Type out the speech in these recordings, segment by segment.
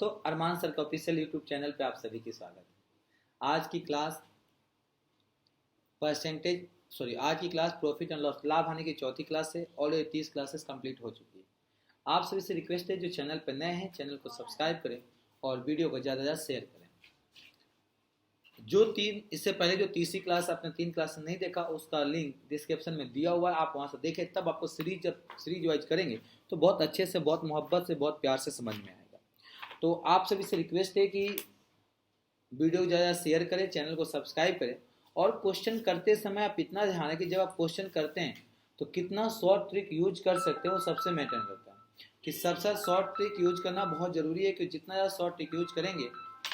दोस्तों, अरमान सर का official YouTube channel पे आप सभी की स्वागत है। आज की क्लास प्रॉफिट एंड लॉस लाभ हानि की चौथी क्लास है। ऑलरेडी 30 क्लासेस कंप्लीट हो चुकी है। आप सभी से रिक्वेस्ट है, जो चैनल पर नए हैं चैनल को सब्सक्राइब करें और वीडियो को ज़्यादा से ज़्यादा शेयर करें। इससे पहले जो तीसरी क्लास आपने 3 क्लास नहीं देखा, उसका लिंक डिस्क्रिप्शन में दिया हुआ है, आप वहाँ से देखें। तब आपको सीरीज वाइज करेंगे तो बहुत अच्छे से, बहुत मोहब्बत से, बहुत प्यार से समझ में आएगा। तो आप सभी से रिक्वेस्ट है कि वीडियो ज़्यादा शेयर करें, चैनल को सब्सक्राइब करें और क्वेश्चन करते समय आप इतना ध्यान है कि जब आप क्वेश्चन करते हैं तो कितना शॉर्ट ट्रिक यूज कर सकते हो, सबसे मैटर करता है कि सबसे शॉर्ट ट्रिक यूज करना बहुत ज़रूरी है। कि जितना ज़्यादा शॉर्ट ट्रिक यूज करेंगे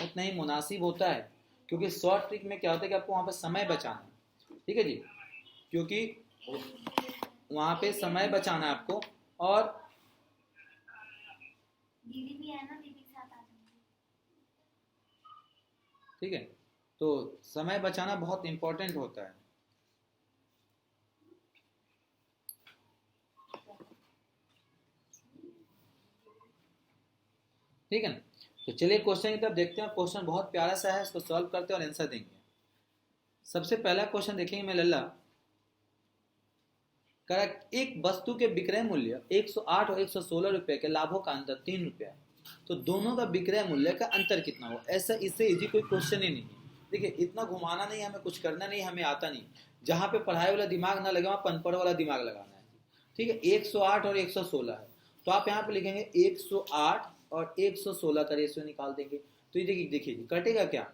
उतना ही मुनासिब होता है, क्योंकि शॉर्ट ट्रिक में क्या होता है कि आपको वहाँ पर समय बचाना है। ठीक है जी, क्योंकि वहाँ पे समय बचाना है आपको। और दीदी भी है ना, दीदी के साथ आ जाऊंगी। ठीक है, तो समय बचाना बहुत इंपॉर्टेंट होता है। ठीक है ना, तो चलिए क्वेश्चन की तरफ देखते हैं। क्वेश्चन बहुत प्यारा सा है, इसको सॉल्व करते हैं और आंसर देंगे। सबसे पहला क्वेश्चन देखेंगे मैं लल्ला। करेक्ट, एक वस्तु के विक्रय मूल्य 108 और 116 रुपए के लाभों का अंतर 3 रुपया, तो दोनों का विक्रय मूल्य का अंतर कितना हो। ऐसा इससे इजी कोई क्वेश्चन ही नहीं है। देखिए, इतना घुमाना नहीं, हमें कुछ करना नहीं, हमें आता नहीं। जहाँ पे पढ़ाई वाला दिमाग ना लगे वहाँ पनपढ़ वाला दिमाग लगाना है। ठीक है, 108 और 116 है, तो आप यहाँ पे लिखेंगे 108 और 116 का रेशियो निकाल देंगे। तो ये देखिए कटेगा क्या,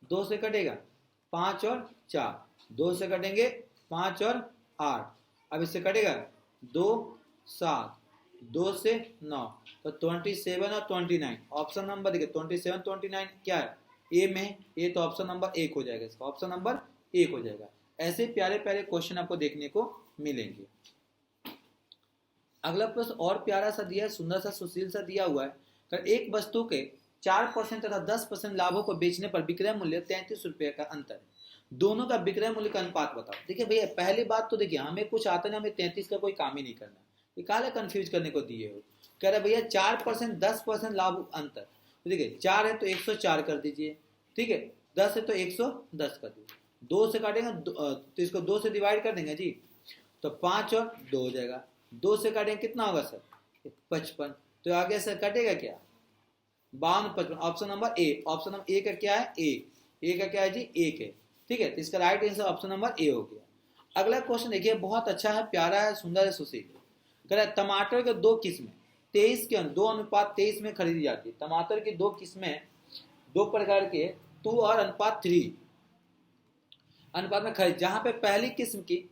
2 से कटेगा 5 और 4, 2 से कटेंगे 5 और 8, अब इससे कटेगा 2 7, 2 से 9, तो 27 और 29। ऑप्शन नंबर देखिए 27 29 क्या है, ए में, ये तो ऑप्शन नंबर 1 हो जाएगा, इसका ऑप्शन नंबर 1 हो जाएगा। ऐसे प्यारे प्यारे क्वेश्चन आपको देखने को मिलेंगे। अगला प्रश्न और प्यारा सा दिया है, सुंदर सा, सुशील सा दिया हुआ है। एक वस्तु के 4% तथा 10% लाभों को बेचने पर विक्रय मूल्य 33 रुपये का अंतर है, दोनों का विक्रय मूल्य का अनुपात बताओ। देखिए भैया, पहली बात तो देखिए, हमें कुछ आता नहीं, हमें 33 का कोई काम ही नहीं करना। ये काले कंफ्यूज करने को दिए हो। कह रहे भैया 4% 10% लाभ अंतर, तो देखिए 4 है तो 104 कर दीजिए। ठीक है, 10 है तो 110 कर दीजिए। 2 से काटेंगे तो इसको 2 से डिवाइड कर देंगे जी, तो 5 और 2 हो जाएगा। 2 से काटेंगे कितना होगा सर, 55। तो आगे सर कटेगा क्या, 52 55। Option number A, option number A का क्या है, ए का क्या है जी, 1 है। ठीक है, तो इसका right answer option number A हो गया। अगला क्वेश्चन देखिए, बहुत अच्छा है, प्यारा है, सुंदर है, सुशील। कह रहा है टमाटर के 2 किस्में 23 के 2:23 में खरीदी जाती है। टमाटर की 2 किस्में 2 प्रकार के 2 और अनुपात 3 अनुपात में खरीद, जहां पे पहली किस्म की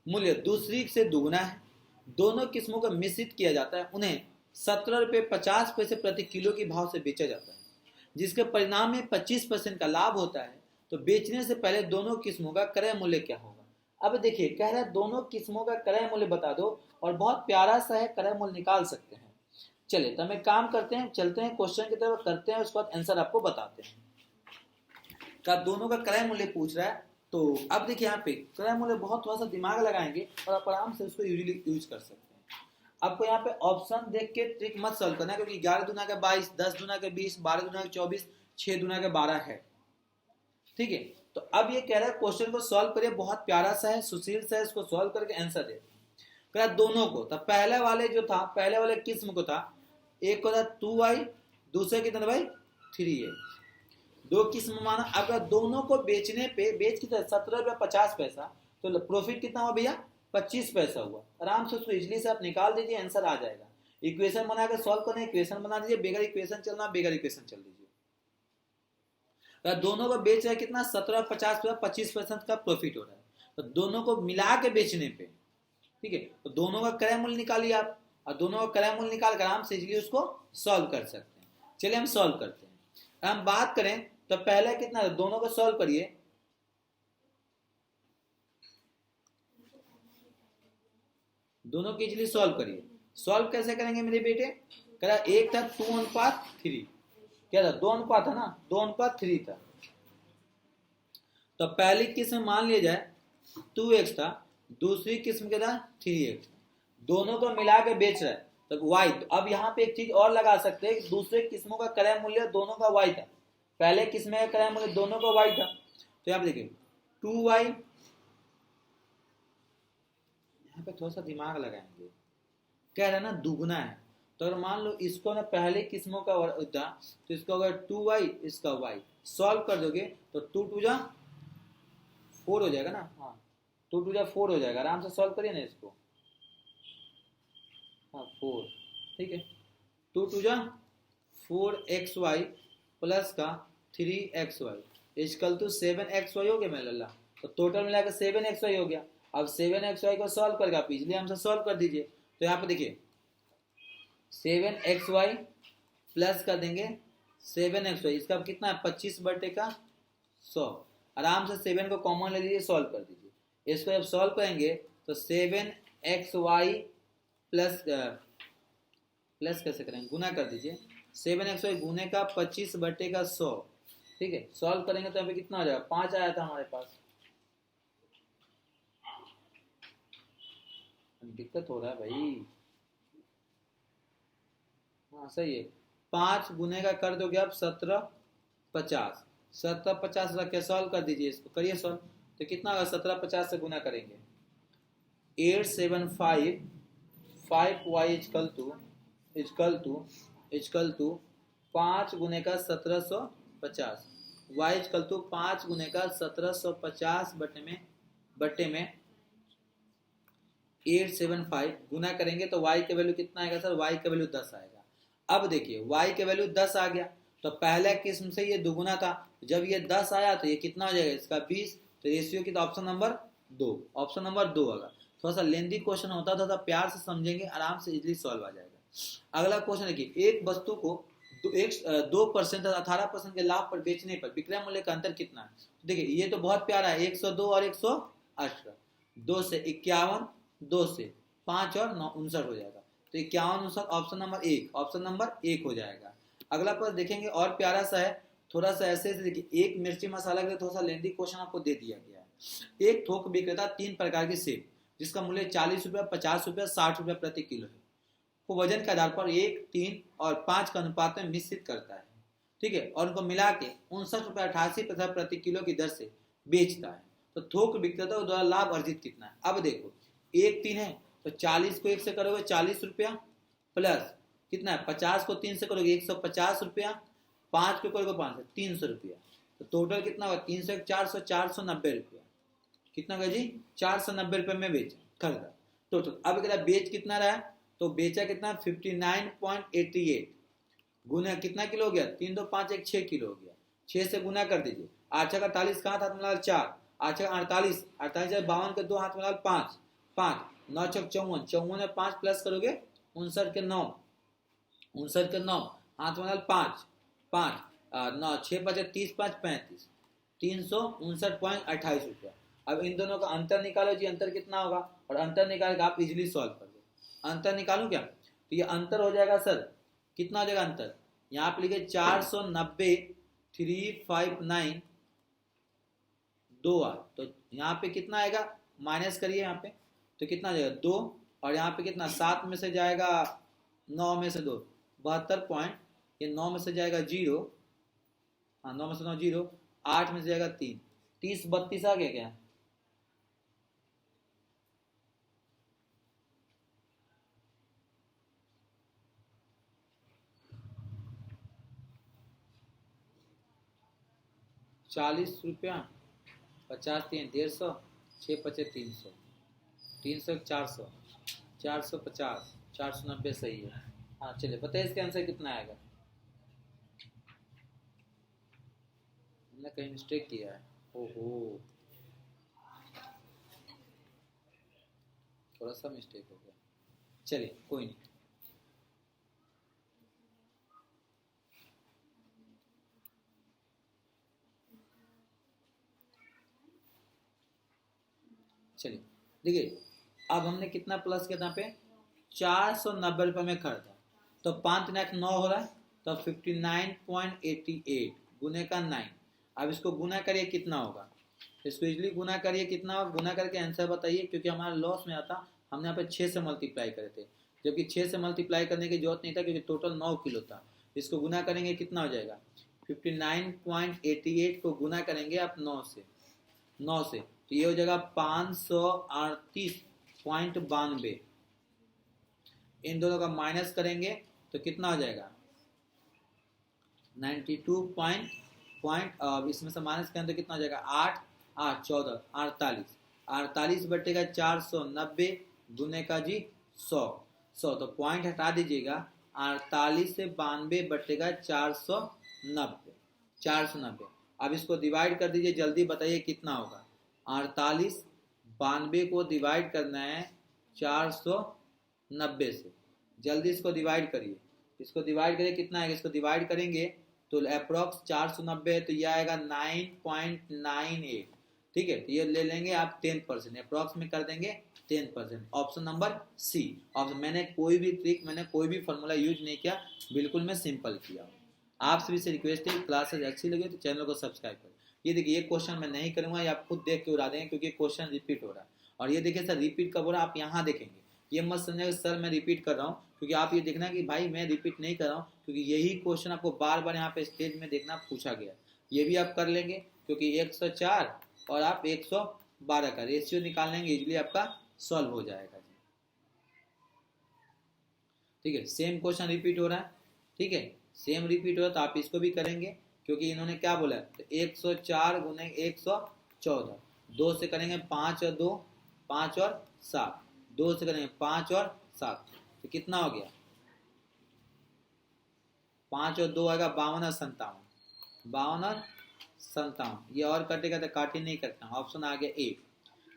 मूल्य दूसरी से दुगुना है। दोनों किस्मों को मिश्रित किया जाता है, उन्हें 17 रुपये 50 पैसे प्रति किलो के भाव से बेचा जाता है, जिसके परिणाम में 25% का लाभ होता है। तो बेचने से पहले दोनों किस्मों का क्रय मूल्य क्या होगा। अब देखिए, कह रहा है दोनों किस्मों का क्रय मूल्य बता दो, और बहुत प्यारा सा है, क्रय मूल्य निकाल सकते हैं। चलिए तो हम एक काम करते हैं, चलते हैं क्वेश्चन की तरफ करते हैं, उसके बाद आंसर आपको बताते हैं। का दोनों का क्रय मूल्य पूछ रहा है, तो अब देखिए यहाँ पे क्रय मूल्य बहुत थोड़ा सा दिमाग लगाएंगे और आप आराम से उसको यूज कर सकते हैं। आपको यहाँ पे ऑप्शन देख के ट्रिक मत सॉल्व करना, क्योंकि 11 दूना का 22, 10 दूना का 20, 12 दूना का 24, 6 दूना का 12 है। ठीक है, तो अब ये कह रहा है क्वेश्चन को सॉल्व करिए, बहुत प्यारा सा है, सुशील सा है, इसको सॉल्व करके आंसर दे। कह रहा दोनों को, तो पहले वाले जो था, पहले वाले किस्म को था, एक को था 2y, दूसरे कितना भाई 3a, 2 किस्म माना। अगर दोनों को बेचने पे बेच की 17 रुपया 50 पैसा, तो प्रॉफिट कितना हुआ भैया, 25 पैसा हुआ। आराम से उसको इजली से आप निकाल दीजिए, आंसर आ जाएगा। इक्वेशन बनाकर सॉल्व करना, इक्वेशन बना दीजिए, बेगर इक्वेशन चलना, बेगर इक्वेशन चल दीजिए। दोनों को बेच रहे कितना, 17 और 50 पैसा, 25% का प्रॉफिट हो रहा है। तो दोनों को मिला के बेचने पे, ठीक है, तो दोनों का क्रय मूल्य निकालिए आप, और दोनों का क्रय मूल्य निकाल कर आराम से इजली उसको सॉल्व कर सकते हैं। चलिए हम सॉल्व करते हैं। हम बात करें तो पहले कितना, दोनों को सॉल्व करिए। दोनों की इजली सॉल्व करिए। सॉल्व कैसे करेंगे मेरे बेटे, कह एक था 2:3, क्या था, 2 अनुपात था ना, 2:3 था। तो पहली किस्म मान लिया जाए 2x था, दूसरी किस्म क्या था 3x। दोनों को मिला के बेच रहा है, तो वाई, अब यहाँ पे एक चीज और लगा सकते हैं, दूसरे किस्मों का क्रय मूल्य दोनों का वाई था, पहले किस्म का क्रय मूल्य दोनों का वाई था, तो यहाँ पे देखिए 2y, यहाँ पे थोड़ा सा दिमाग लगाएंगे, कह रहा है ना दुगुना है, तो अगर मान लो इसको ना पहले किस्मों का था, तो इसको अगर 2y इसका y सॉल्व कर दोगे तो 2 2 जा 4 हो जाएगा ना, हाँ 2 2 जा 4 हो जाएगा, आराम से सॉल्व करिए ना इसको, हाँ 4, ठीक है 2 2 जा 4xy प्लस का 3xy इक्वल टू 7xy हो गया मेरा लल्ला, तो टोटल मिलाकर 7xy हो गया। अब 7xy को सॉल्व करके आप इजिली हमसे सॉल्व कर दीजिए, तो यहाँ पे देखिए 7xy प्लस कर देंगे 7xy, इसका कितना है 25/100, आराम से 7 को कॉमन ले लीजिए, सॉल्व कर दीजिए, इसको जब सॉल्व करेंगे तो 7xy प्लस कैसे करेंगे, गुना कर दीजिए, 7xy गुने का 25/100, ठीक है, सॉल्व करेंगे तो यहाँ पे कितना आ जाएगा 5 आया था हमारे पास, दिक्कत हो रहा है भाई, हाँ सही है, 5 गुने का कर दोगे आप 1750, 1750 रख के सॉल्व कर दीजिए, इसको करिए सॉल्व, तो कितना होगा 1750 से गुना करेंगे 875 5y इक्वल टू 5 गुने का 1750, y इक्वल टू 5 गुने का 1750 बटे में 875 गुना करेंगे तो y के वैल्यू कितना आएगा सर, y के वैल्यू 10 आएगा। अब देखिए y के वैल्यू 10 आ गया, तो पहला किस्म से ये दुगुना था, जब ये 10 आया तो ये कितना हो जाएगा इसका 20, तो रेशियो की तो ऑप्शन नंबर 2, ऑप्शन नंबर 2 होगा। थोड़ा सा लेंदी क्वेश्चन होता था, प्यार से समझेंगे आराम से इजीली सॉल्व आ जाएगा। अगला क्वेश्चन देखिए, एक वस्तु को 2% 18% के लाभ पर बेचने पर विक्रय मूल्य का अंतर कितना है। देखिए ये तो बहुत प्यारा है, 102 और 118, 2 से 51, 2 से 5 और 9 59 हो जाएगा, तो 51 59 ऑप्शन नंबर 1, ऑप्शन नंबर 1 हो जाएगा। अगला प्रश्न देखेंगे और प्यारा सा है, थोड़ा सा ऐसे देखिए, एक मिर्ची मसाला के लिए थोड़ा सा लेंदी क्वेश्चन आपको दे दिया गया है। एक थोक विक्रेता 3 प्रकार की सेब जिसका मूल्य 40 रुपया, 50 रुपया, 60 रुपया प्रति किलो है, को वजन के आधार पर 1, 3 और 5 के अनुपात में मिश्रित करता है, ठीक है, और उनको मिला के 59 रुपया 88 पैसा प्रति किलो की दर से बेचता है, तो थोक विक्रेता द्वारा लाभ अर्जित कितना है। अब देखो 1 3 है, तो 40 को 1 से करोगे 40 रुपया, प्लस कितना है 50 को 3 से करोगे 150 रुपया, 5 को करोगे 5 से 300 रुपया, तो टोटल कितना होगा 300 400 490 रुपया, कितना होगा जी 490 रुपये में बेच खरीदा टोटल। अब अगर बेच कितना रहा, तो बेचा कितना 59.88 गुना कितना किलो हो गया, 3 2 5 1 6 किलो हो गया, 6 से गुना कर दीजिए, 8 का 48 का हाथ में लाल 4, 8 का 48, 48 52 के 2 हाथ में लाल 5 5, 9 6 54, 54 में 5 प्लस करोगे 59 के 9, 59 के 9 हाथ में लाल 5 5 9 6 5 30 5 35, 359.28 रुपया। अब इन दोनों का अंतर निकालो जी, अंतर कितना होगा, और अंतर निकाल के आप इजीली सॉल्व कर दो। अंतर निकालू क्या, तो ये अंतर हो जाएगा सर, कितना हो जाएगा अंतर, यहाँ पे लिखे 490 359 2 8, तो यहाँ पे कितना आएगा माइनस करिए यहाँ पे, तो कितना आ जाएगा 2, और यहाँ पे कितना 7 में से जाएगा 9 में से 2 72 पॉइंट, ये 9 में से जाएगा 0, हाँ 9 में से 9 0, 8 में से जाएगा 3, 30 32 आ गया क्या, ₹40, 50 3 150, 6 5 300, 300 400, 450, 490 सही है। हाँ चलिए बताइए इसका आंसर कितना आएगा, हमने कहीं मिस्टेक किया है, ओहो थोड़ा सा मिस्टेक हो गया, चलिए कोई नहीं। चलिए देखिए, अब हमने कितना प्लस किया यहाँ पे 490 रुपये में खरीदा, तो 5 9 हो रहा है, तो 59.88 गुने का 9, अब इसको गुना करिए कितना होगा, इसको इजली गुना करिए कितना होगा, गुना करके आंसर बताइए, क्योंकि हमारा लॉस में आता, हमने यहाँ पे 6 से मल्टीप्लाई करे थे, जबकि 6 से मल्टीप्लाई करने की जरूरत नहीं था क्योंकि टोटल 9 किलो था। इसको गुना करेंगे कितना हो जाएगा, 59.88 को गुना करेंगे आप 9 से तो ये हो जाएगा 538.92। इन दोनों का माइनस करेंगे तो कितना हो जाएगा 92 इसमें से माइनस करें तो कितना हो जाएगा 8 8 14 48 48 बटेगा 490 गुने का जी 100 तो पॉइंट हटा दीजिएगा 48 से 92 बटेगा 490। अब इसको डिवाइड कर दीजिए, जल्दी बताइए कितना होगा। 48 92 को डिवाइड करना है 490 से, जल्दी इसको डिवाइड करिए। इसको डिवाइड करिए कितना आएगा, इसको डिवाइड करेंगे तो अप्रोक्स 490 है तो यह आएगा 9.98। ठीक है, तो ये ले लेंगे आप 10%, अप्रोक्स में कर देंगे 10%। Option number C option. मैंने कोई भी ट्रिक, मैंने कोई भी फॉर्मूला यूज नहीं किया, बिल्कुल मैं सिंपल किया। आप सभी से रिक्वेस्ट है, क्लासेस अच्छी लगी तो चैनल को सब्सक्राइब करें। ये देखिए ये क्वेश्चन मैं नहीं करूंगा, ये आप खुद देख के उड़ा देंगे क्योंकि क्वेश्चन रिपीट हो रहा है। और ये देखिए सर रिपीट कब हो रहा है, आप यहाँ देखेंगे, ये मत समझिएगा सर मैं रिपीट कर रहा हूँ, क्योंकि आप ये देखना कि भाई मैं रिपीट नहीं कर रहा हूँ, क्योंकि यही क्वेश्चन आपको बार बार यहाँ पे स्टेज में देखना पूछा गया। ये भी आप कर लेंगे क्योंकि 104 और आप 112 का रेशियो निकाल लेंगे, इजीली आपका सॉल्व हो जाएगा जी। ठीक है, सेम क्वेश्चन रिपीट हो रहा है। ठीक है, सेम रिपीट हो रहा है तो आप इसको भी करेंगे क्योंकि इन्होंने क्या बोला है, तो 104 गुने 114, 2 से करेंगे 5 और 2 5 और 7, 2 से करेंगे 5 और 7 तो कितना हो गया 5 और 2 आएगा 52 और 57, 52 और 57। ये और कटेगा तो काट ही नहीं करता, ऑप्शन आ गया ए।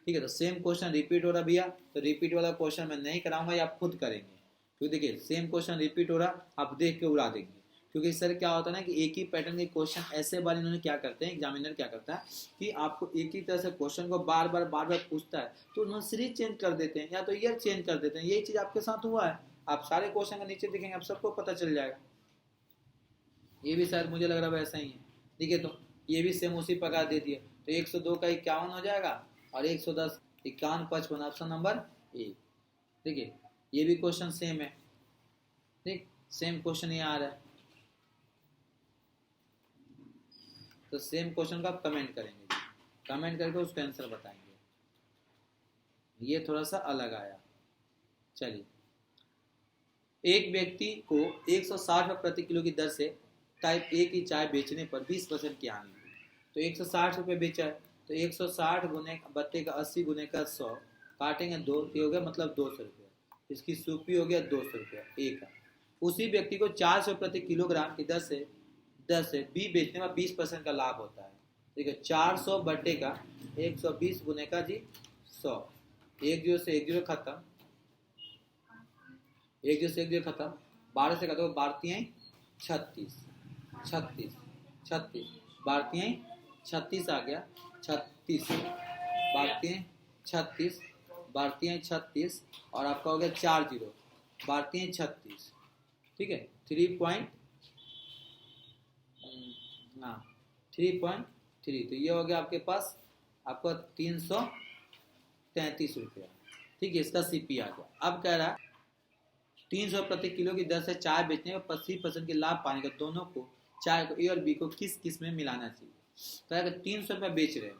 ठीक है, तो सेम क्वेश्चन रिपीट हो रहा भैया, तो रिपीट वाला क्वेश्चन मैं नहीं कराऊंगा, ये आप खुद करेंगे। क्योंकि देखिए सेम क्वेश्चन रिपीट हो रहा, आप देख के उड़ा देंगे। क्योंकि सर क्या होता है ना कि एक ही पैटर्न के क्वेश्चन ऐसे बार इन्होंने क्या करते हैं, एग्जामिनर क्या करता है कि आपको एक ही तरह से क्वेश्चन को बार बार पूछता है, तो उन्होंने सीरीज चेंज कर देते हैं या तो ईयर चेंज कर देते हैं। यही चीज आपके साथ हुआ है, आप सारे क्वेश्चन का नीचे देखेंगे, आप सबको पता चल जाएगा। ये भी शायद मुझे लग रहा है वैसा ही है। ठीक है, तो ये भी सेम उसी प्रकार दे दिया, तो 102 का 51 हो जाएगा और 110 51 55, ऑप्शन नंबर ए। ठीक है, ये भी क्वेश्चन सेम है। ठीक, सेम क्वेश्चन ये आ रहा है, तो सेम क्वेश्चन का आप कमेंट करेंगे, कमेंट करके उसका आंसर बताएंगे। ये थोड़ा सा अलग आया। चलिए, एक व्यक्ति को 160 रुपये प्रति किलो की दर से टाइप ए की चाय बेचने पर 20% की हानि हुई। तो 160 रुपये बेचा है, तो 160 गुने बत्ते का 80 गुने का 100 काटेंगे 2, तो हो गया मतलब 200 रुपये। इसकी सूपी हो गया 200 रुपये ए का। उसी व्यक्ति को 400 प्रति किलोग्राम की दर से बी बेचने में 20% का लाभ होता है। ठीक है, 400 बटे का 120 गुने का जी 100, 1 जीरो से 1 जीरो खत्म, 1 जीरो से 1 जीरो खत्म, 12 से खत्म, 12 36 36 36, 12 36 आ गया 36, 12 36, 12 36 और आपका हो गया 4 जीरो, 12 36। ठीक है, 3.3, तो ये हो गया आपके पास आपका 333 रुपया। ठीक है, इसका सीपी आ गया। अब कह रहा है 300 प्रति किलो की दर से चाय बेचने में 25% के लाभ पाने का दोनों को चाय को ए और बी को किस किस में मिलाना चाहिए। तो अगर 300 रुपये बेच रहे हैं,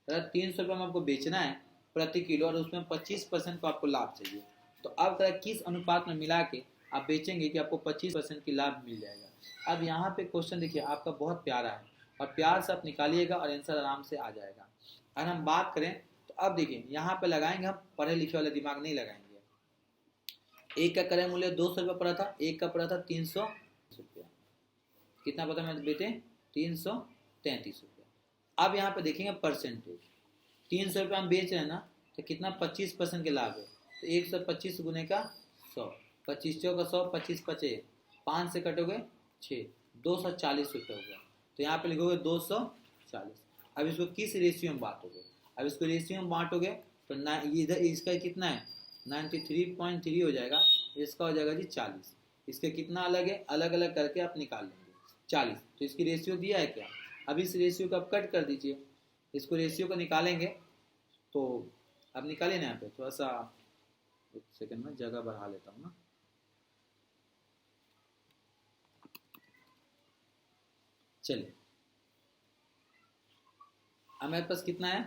अगर 300 रुपये में आपको बेचना है प्रति किलो और उसमें 25% को आपको लाभ चाहिए, तो अब किस अनुपात में मिला के आप बेचेंगे कि आपको 25% की लाभ मिल जाएगा। अब यहाँ पे क्वेश्चन देखिए आपका बहुत प्यारा है और प्यार से आप निकालिएगा और आंसर आराम से आ जाएगा। अगर हम बात करें तो अब देखिए यहाँ पे लगाएंगे, हम पढ़े लिखे वाले दिमाग नहीं लगाएंगे। एक का क्रय मूल्य 200 रुपये पड़ा था, एक का पड़ा था 300 रुपया, कितना पता मैं बेटे 333 रुपया। अब यहाँ पे देखेंगे परसेंटेज, 300 रुपये हम बेच रहे हैं ना, तो कितना 25% के लाभ है, तो 125 गुने का 100, 25 का 100, 25 पचे 5 से कटोगे 6, 240 रुपये हो गया। तो यहाँ पे लिखोगे 240। अब इसको किस रेशियो में बांटोगे, अब इसको रेशियो में बांटोगे तो ना इधर इसका कितना है 93.3 हो जाएगा, इसका हो जाएगा जी 40। इसके कितना अलग है, अलग अलग करके आप निकाल लेंगे 40। तो इसकी रेशियो दिया है क्या, अब इस रेशियो को आप कट कर दीजिए, इसको रेशियो को निकालेंगे तो अब निकालिए ना। यहाँ पे थोड़ा सा एक सेकंड में जगह बढ़ा लेता हूँ ना। चलिए हमारे पास कितना है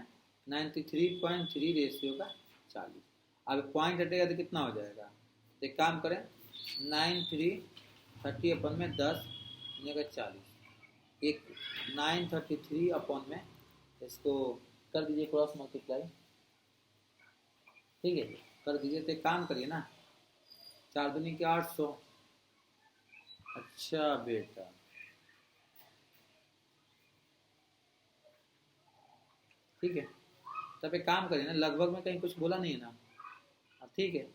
93.3 रेशियो का 40। अब पॉइंट हटेगा तो कितना हो जाएगा, तो एक काम करें 30 अपन में 10 का 40 एक 933 अपन में इसको कर दीजिए क्रॉस मल्टीप्लाई, ठीक है कर दीजिए। तो एक काम करिए ना 4 दूनी के 800। अच्छा बेटा ठीक है, तब एक काम करिए ना लगभग में कहीं कुछ बोला नहीं है ना, ठीक है।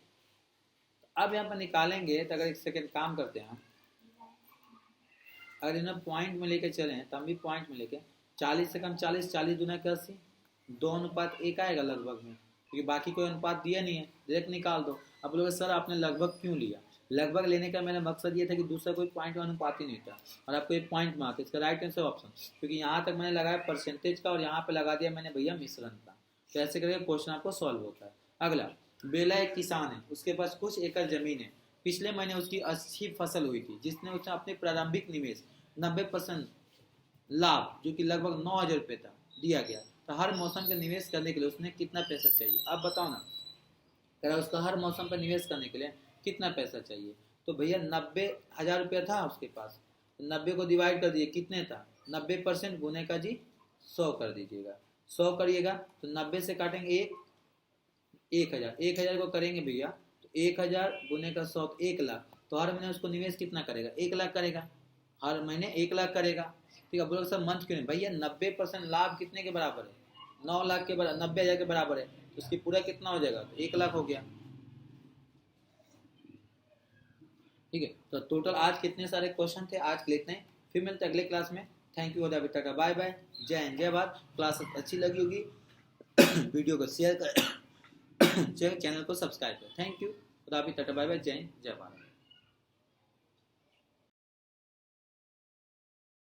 अब यहाँ पर निकालेंगे तो अगर एक सेकेंड काम करते हैं हम, अगर इन्हें पॉइंट में लेके चले तो हम भी पॉइंट में लेके 40 से कम 40, 40 दूना 80, 2:1 आएगा लगभग में, क्योंकि बाकी कोई अनुपात दिया नहीं है, डायरेक्ट निकाल दो। अब लोग सर आपने लगभग क्यों लिया, लगभग लेने का मेरा मकसद ये था कि दूसरा कोई पॉइंट का अनुपात ही नहीं था और आपको एक पॉइंट मार्क, इसका राइट आंसर ऑप्शन, क्योंकि यहाँ तक मैंने लगाया परसेंटेज का और यहाँ पे लगा दिया मैंने भैया मिश्रण का। तो ऐसे करके क्वेश्चन आपको सॉल्व होता है। अगला, बेला एक किसान है, उसके पास कुछ एकड़ जमीन है, पिछले महीने उसकी अच्छी फसल हुई थी, जिसने उसने अपने प्रारंभिक निवेश 90% लाभ जो कि लगभग 9,000 रुपये था दिया गया, तो हर मौसम के निवेश करने के लिए उसने कितना पैसा चाहिए। अब बताओ ना, अगर उसका हर मौसम पर निवेश करने के लिए कितना पैसा चाहिए, तो भैया 90,000 रुपया था उसके पास, तो 90 को डिवाइड कर दिए कितने था 90% गुने का जी 100 कर दीजिएगा, 100 करिएगा तो 90 से काटेंगे 1,000, 1,000 को करेंगे भैया तो 1,000 गुने का 100 1 लाख, तो हर महीने उसको निवेश कितना करेगा 1 लाख करेगा, हर महीने 1 लाख करेगा। ठीक है, बोलो सर मंथ क्यों नहीं, भैया 90% लाभ कितने के बराबर है 9 लाख के बराबर, 90,000 के बराबर है, तो उसकी पूरा कितना हो जाएगा तो 1 लाख हो गया। ठीक है, तो टोटल आज कितने सारे क्वेश्चन थे आज के लिए, फिर मिलते हैं अगले क्लास में। थैंक यू, अभी तक बाय बाय, जय हिंद जय भारत। क्लास अच्छी लगी होगी वीडियो को शेयर कर चैनल को सब्सक्राइब करें। थैंक यू, अभी तक बाय बाय, जय हिंद जय भारत।